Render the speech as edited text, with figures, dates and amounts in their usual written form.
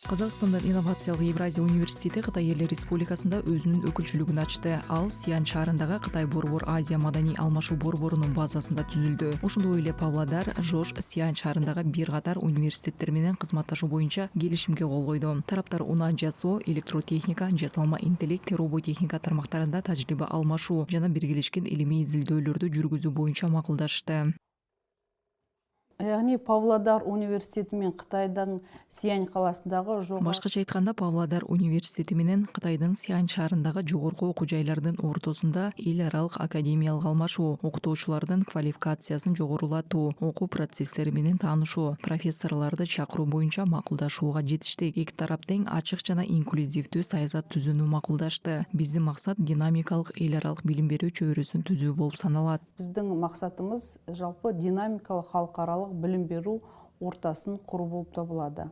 Қазақстандан инновациялық Евразия университеті Қытай Елі Республикасында өзінің өкілшілігін açты. Ал Сиян шаарындағы Қытай Борбор Азия Мадани алмашу борборунун базасында түзүлдү. Ошондой эле Павлодар, Жош, Сиян шаарындагы бир катар университеттер менен кызматташуу боюнча келишимге кол койду. Тараптар унаа жасоо, электротехника, жасалма интеллект, роботехника тармактарында тажрыйба алмашуу жана биргелешкен илимий изилдөөлөрдү жүргүзүү боюнча макулдашты. Яғни Павлодар университеті мен Қытайдың Сиянь қаласындағы жоғары... Башкача айтканда Павлодар университети менен Кытайдын Сиянь шаарындагы жогорку окуу жайлардын ортосунда эл аралык академиялык алмашуу, окутуучулардын квалификациясын жогорулатуу, окуу процесстери менен таанышуу, профессорлорду чакыруу боюнча макулдашууга жетиштик. Эки тарап тең ачык жана инклюзивдүү саясат түзүүнү макулдашты. Биздин максат динамикалык эл аралык билим берүү чөйрөсүн түзүү болуп саналат. Биздин максатымыз жалпы динамикалык халыкаралык білім беру ортасын құру болып табылады.